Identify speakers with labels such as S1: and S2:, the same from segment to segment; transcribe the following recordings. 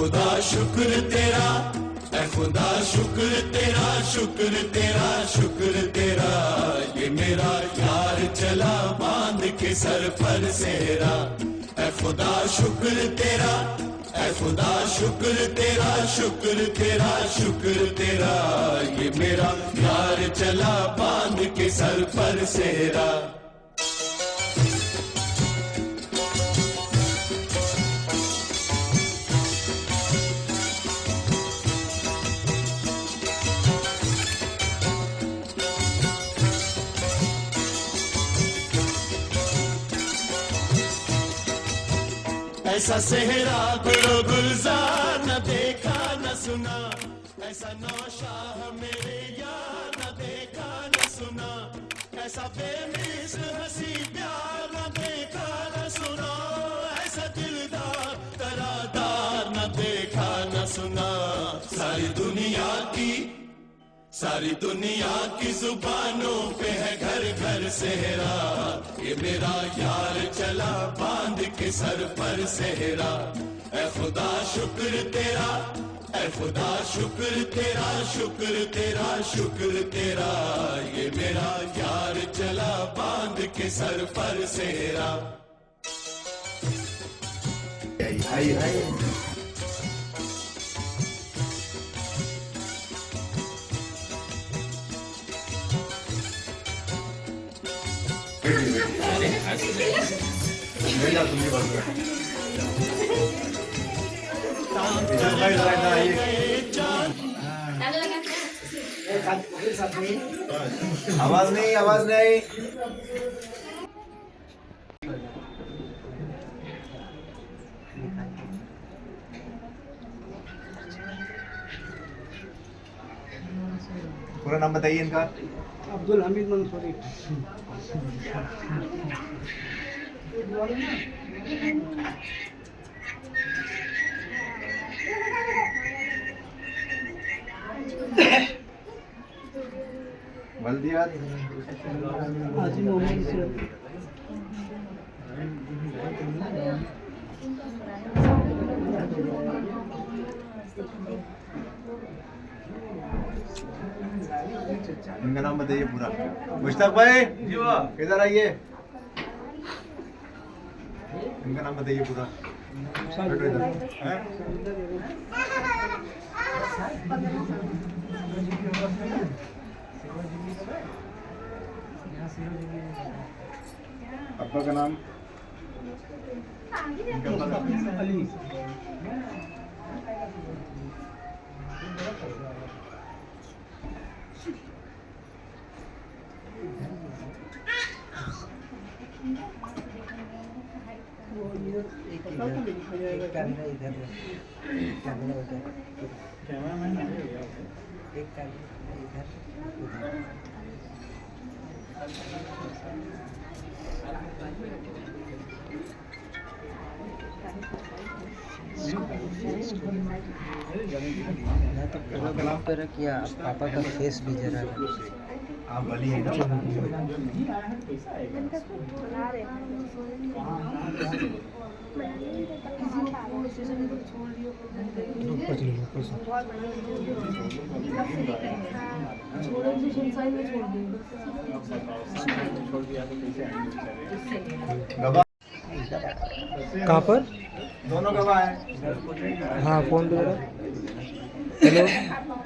S1: خدا شکر تیرا، اے خدا شکر تیرا، شکر تیرا، شکر تیرا، یہ میرا یار چلا باندھ کے سر پر سہرا، اے خدا شکر تیرا، اے خدا شکر تیرا، شکر تیرا، شکر تیرا، یہ میرا یار چلا باندھ کے سر پر سہرا۔ ایسا صحرا گلو گلزار نہ دیکھا نہ سنا، ایسا نوشاہ میرے یار نہ دیکھا نہ سنا، ایسا بے مثل ہنسی پیار نہ دیکھا نہ سنا، ایسا دلدار قرار نہ دیکھا نہ سنا۔ ساری دنیا کی زبانوں پہ ہے گھر گھر صحرا، یہ میرا یار چلا باندھ کے سر پر صحرا، اے خدا شکر تیرا، اے خدا شکر تیرا، شکر تیرا، شکر تیرا، یہ میرا یار چلا باندھ کے سر پر صحرا۔
S2: آواز نہیں، آواز نہیں۔ پورا نام بتائیے ان کا۔
S3: عبدالحمید منصوری۔
S2: بلدیات
S3: حاجی محمد اسرت۔
S2: ان کا نام بتائیے پورا۔ مشتاق بھائی ادھر آئیے، ان کا نام بتائیے پورا۔ ابا کا نام؟
S3: علی۔
S4: کیا پاپا کا فیس بھی ذرا
S2: آپ بلی ہیں نا؟
S3: کہاں پر؟
S2: دونوں گواہ ہیں۔
S3: ہاں فون پہ ذرا۔ ہیلو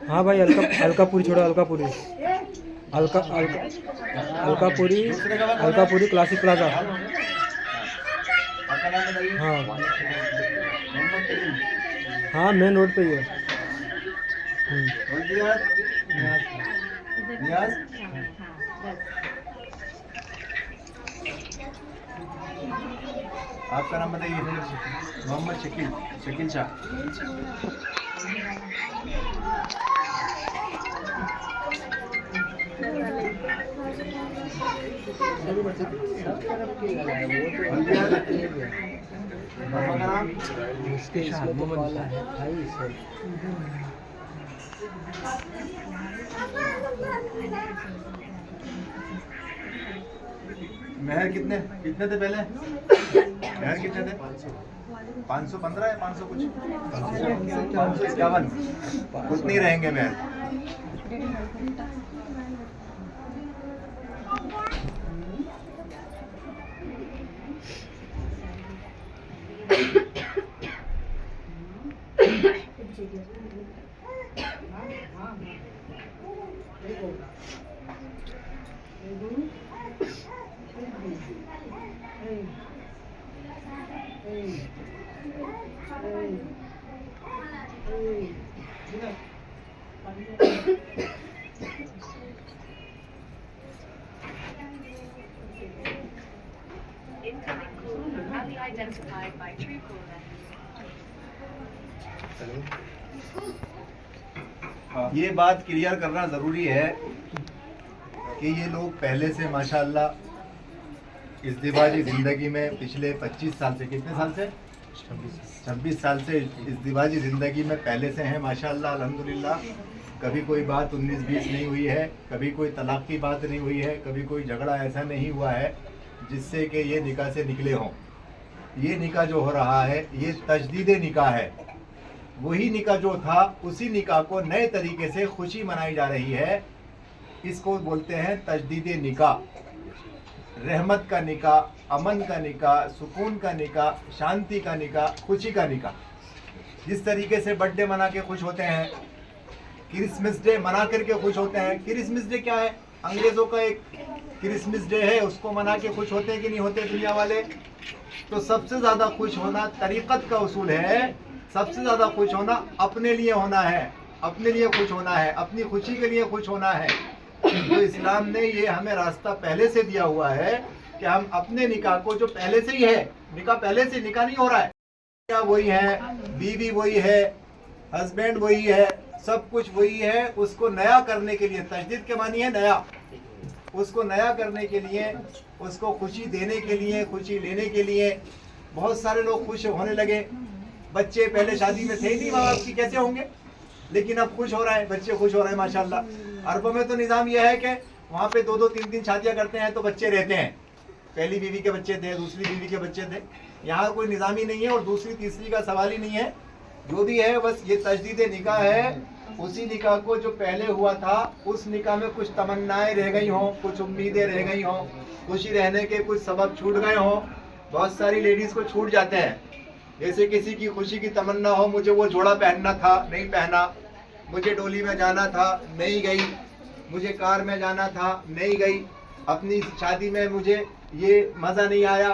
S3: ہاں بھائی، الکا پوری چھوڑو، الکا پوری، الکا پوری، الکا پوری کلاسک پلازا۔ ہاں ہاں مین روڈ پہ ہی ہے۔
S2: نیاز آپ کا نام بتائیے۔ محمد شکیل شاہ۔ مہر کتنے تھے پہلے؟ مہر کتنے تھے؟ 515 ہے 500 کچھ 551 اتنی رہیں گے مہر.
S5: Incoming call only identified by Truecaller.
S2: یہ بات کلیئر کرنا ضروری ہے کہ یہ لوگ پہلے سے ماشاءاللہ ازدواجی زندگی میں پچھلے 25 سال سے، کتنے سال سے؟ 26 سال سے ازدواجی زندگی میں پہلے سے ہیں ماشاءاللہ الحمدللہ. کبھی کوئی بات 19-20 نہیں ہوئی ہے، کبھی کوئی طلاق کی بات نہیں ہوئی ہے، کبھی کوئی جھگڑا ایسا نہیں ہوا ہے جس سے کہ یہ نکاح سے نکلے ہوں. یہ نکاح جو ہو رہا ہے یہ تجدید نکاح ہے. وہی نکاح جو تھا اسی نکاح کو نئے طریقے سے خوشی منائی جا رہی ہے. اس کو بولتے ہیں تجدید نکاح. رحمت کا نکاح، امن کا نکاح، سکون کا نکاح، شانتی کا نکاح، خوشی کا نکاح. جس طریقے سے برتھ ڈے منا کے خوش ہوتے ہیں، کرسمس ڈے منا کر کے خوش ہوتے ہیں. کرسمس ڈے کیا ہے؟ انگریزوں کا ایک کرسمس ڈے ہے، اس کو منا کے خوش ہوتے ہیں کہ نہیں ہوتے دنیا والے؟ تو سب سے زیادہ خوش ہونا طریقت کا اصول ہے. سب سے زیادہ خوش ہونا اپنے لیے ہونا ہے، اپنے لیے خوش ہونا ہے، اپنی خوشی کے لیے خوش ہونا ہے. تو اسلام نے یہ ہمیں راستہ پہلے سے دیا ہوا ہے کہ ہم اپنے نکاح کو، جو پہلے سے ہی ہے، نکاح پہلے سے نکاح نہیں ہو رہا ہے، نکاح وہی ہے، بیوی وہی ہے، ہسبینڈ وہی ہے، سب کچھ وہی ہے. اس کو نیا کرنے کے لیے، تجدید کے معنی ہے نیا، اس کو نیا کرنے کے لیے، اس کو خوشی دینے کے لیے، خوشی لینے کے لیے بہت سارے لوگ خوش ہونے لگے. بچے پہلے شادی میں تھے ہی نہیں، ماں باپ کی کیسے ہوں گے؟ لیکن اب خوش ہو رہا ہے، بچے خوش ہو رہے ہیں ماشاءاللہ. عربوں میں تو نظام یہ ہے کہ وہاں پہ 2-2 3-3 شادیاں کرتے ہیں تو بچے رہتے ہیں. پہلی بیوی کے بچے تھے، دوسری بیوی کے بچے تھے. یہاں کوئی نظام ہی نہیں ہے اور دوسری تیسری کا سوال ہی نہیں ہے. جو بھی ہے بس یہ تجدید نکاح ہے. اسی نکاح کو جو پہلے ہوا تھا اس نکاح میں کچھ تمنائیں رہ گئی ہوں، کچھ امیدیں رہ گئی ہوں، خوشی رہنے کے کچھ سبب چھوٹ گئے ہوں. بہت ساری لیڈیز کو چھوٹ جاتے ہیں. جیسے کسی کی خوشی کی تمنا ہو، مجھے وہ جوڑا پہننا تھا نہیں پہنا، مجھے ڈولی میں جانا تھا نہیں گئی، مجھے کار میں جانا تھا نہیں گئی، اپنی شادی میں مجھے یہ مزہ نہیں آیا.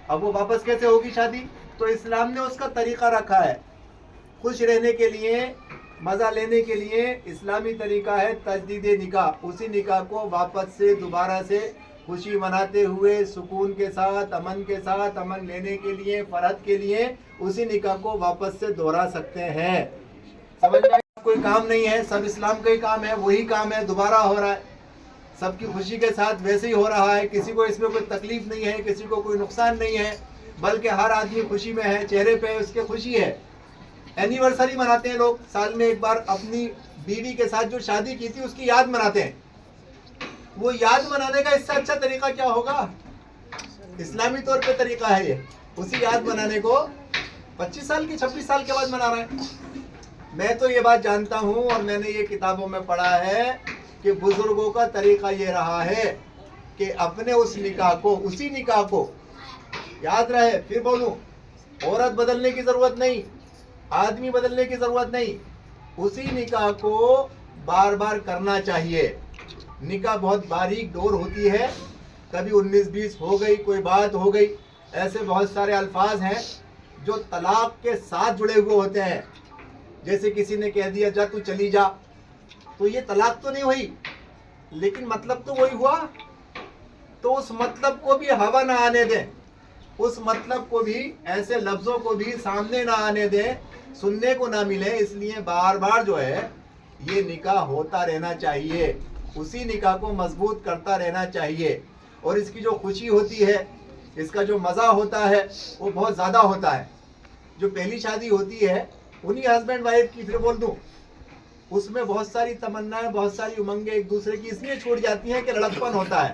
S2: اب وہ واپس کیسے ہوگی شادی؟ تو اسلام نے اس کا طریقہ رکھا ہے. خوش رہنے کے لیے، مزہ لینے کے لیے اسلامی طریقہ ہے تجدید نکاح. اسی نکاح کو واپس سے دوبارہ سے خوشی مناتے ہوئے، سکون کے ساتھ، امن کے ساتھ، امن لینے کے لیے، فرحت کے لیے اسی نکاح کو واپس سے دوہرا سکتے ہیں. سمجھ میں کوئی کام نہیں ہے، سب اسلام کا ہی کام ہے، وہی کام ہے، دوبارہ ہو رہا ہے. سب کی خوشی کے ساتھ ویسے ہی ہو رہا ہے. کسی کو اس میں کوئی تکلیف نہیں ہے، کسی کو کوئی نقصان نہیں ہے، بلکہ ہر آدمی خوشی میں ہے، چہرے پہ اس کے خوشی ہے. اینیورسری مناتے ہیں لوگ، سال میں ایک بار اپنی بیوی کے ساتھ جو شادی کی تھی اس کی یاد مناتے ہیں. وہ یاد منانے کا اس سے اچھا طریقہ کیا ہوگا؟ اسلامی طور پہ طریقہ ہے یہ. اسی یاد منانے کو 25 سال کی 26 سال کے بعد منا رہے ہیں. میں تو یہ بات جانتا ہوں اور میں نے یہ کتابوں میں پڑھا ہے کہ بزرگوں کا طریقہ یہ رہا ہے کہ اپنے اس نکاح کو، اسی نکاح کو یاد رہے، پھر بولوں، عورت بدلنے کی ضرورت نہیں، آدمی بدلنے کی ضرورت نہیں، اسی نکاح کو بار بار کرنا چاہیے. نکاح بہت باریک ڈور ہوتی ہے، کبھی 19-20 ہو گئی، کوئی بات ہو گئی. ایسے بہت سارے الفاظ ہیں جو طلاق کے ساتھ جڑے ہوئے ہوتے ہیں. جیسے کسی نے کہہ دیا جا تو چلی جا، تو یہ طلاق تو نہیں ہوئی لیکن مطلب تو وہی ہوا. تو اس مطلب کو بھی ہوا نہ آنے دیں، اس مطلب کو بھی، ایسے لفظوں کو بھی سامنے نہ آنے دیں، سننے کو نہ ملے. اس لیے بار بار جو ہے یہ نکاح ہوتا رہنا چاہیے، اسی نکاح کو مضبوط کرتا رہنا چاہیے. اور اس کی جو خوشی ہوتی ہے، اس کا جو مزہ ہوتا ہے وہ بہت زیادہ ہوتا ہے. جو پہلی شادی ہوتی ہے انہی ہسبینڈ وائف کی، پھر بول دوں، اس میں بہت ساری تمنائیں، بہت ساری امنگیں ایک دوسرے کی اس لیے چھوٹ جاتی ہیں کہ لڑکپن ہوتا ہے.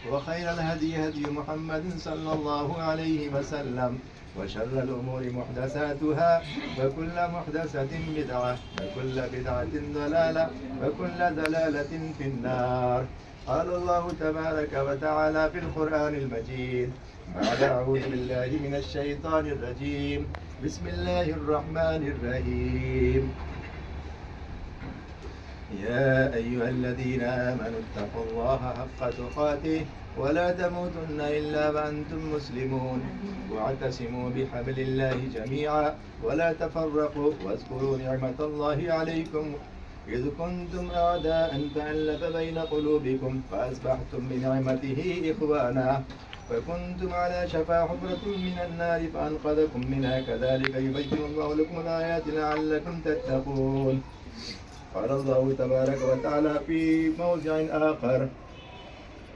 S2: وخير الهدي هدي محمد صلى الله عليه وسلم وشر الأمور محدثاتها وكل محدثة بدعة وكل بدعة ضلالة وكل ضلالة في النار. قال الله تبارك وتعالى في القرآن المجيد بعد أعوذ بالله من الشيطان الرجيم بسم الله الرحمن الرحيم. يا أيها الذين آمنوا اتقوا الله حق تقاته ولا تموتن إلا وأنتم مسلمون واعتصموا بحبل الله جميعا ولا تفرقوا واذكروا نعمة الله عليكم إذ كنتم أعداء فألف بين قلوبكم فأصبحتم بنعمته إخوانا وكنتم على شفا حفرة من النار فأنقذكم منها كذلك يبين الله لكم الآيات لعلكم تتقون. قال الله تبارك وتعالى في موضع آخر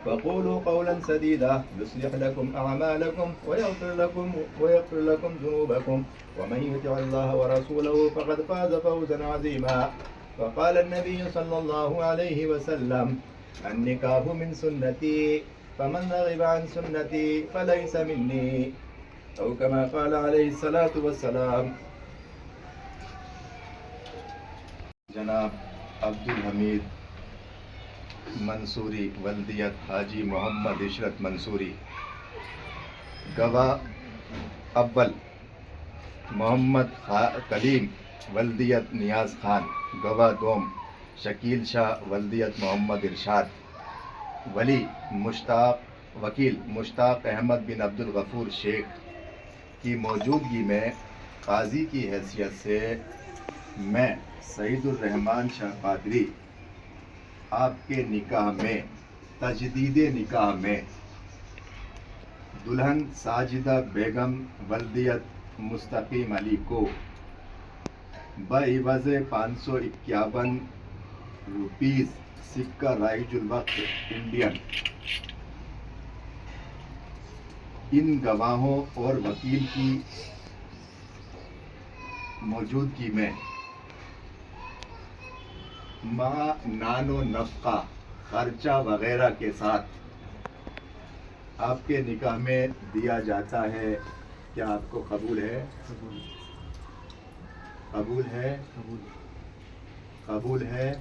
S2: فقولوا قولا سديدا يصلح لكم أعمالكم ويغفر لكم ذنوبكم ومن يطع الله ورسوله فقد فاز فوزا عظيما. وقال النبي صلى الله عليه وسلم النكاح من سنتي فمن رغب عن سنتي فليس مني أو كما قال عليه الصلاة والسلام. جناب عبد الحمید منصوری ولدیت حاجی محمد عشرت منصوری، گواہ اول محمد کلیم ولدیت نیاز خان، گواہ دوم شکیل شاہ ولدیت محمد ارشاد، وکیل مشتاق احمد بن عبد الغفور شیخ کی موجودگی میں قاضی کی حیثیت سے میں سعید الرحمان شاہ قادری آپ کے نکاح میں، تجدید نکاح میں دلہن ساجدہ بیگم ولدیت مستقیم علی کو بعوض 551 روپیز سکہ رائج الوقت انڈین ان گواہوں اور وکیل کی موجودگی میں مع نان و نفقہ خرچہ وغیرہ کے ساتھ آپ کے نکاح میں دیا جاتا ہے. کیا آپ کو قبول ہے؟ قبول ہے؟ قبول ہے؟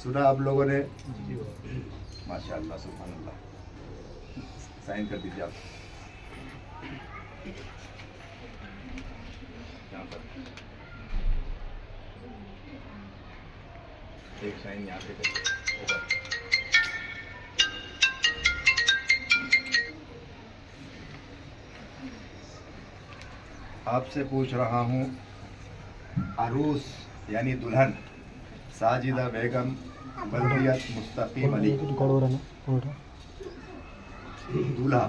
S2: سنا آپ لوگوں نے؟ ماشاء اللہ، سبحان اللہ. سائن کر دیجیے آپ. یہاں پر ایک سائن یہاں پہ اوپر. آپ سے پوچھ رہا ہوں، عروس یعنی دلہن ساجدہ بیگم ولدیت مستقیم علی، دولہا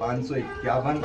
S2: 551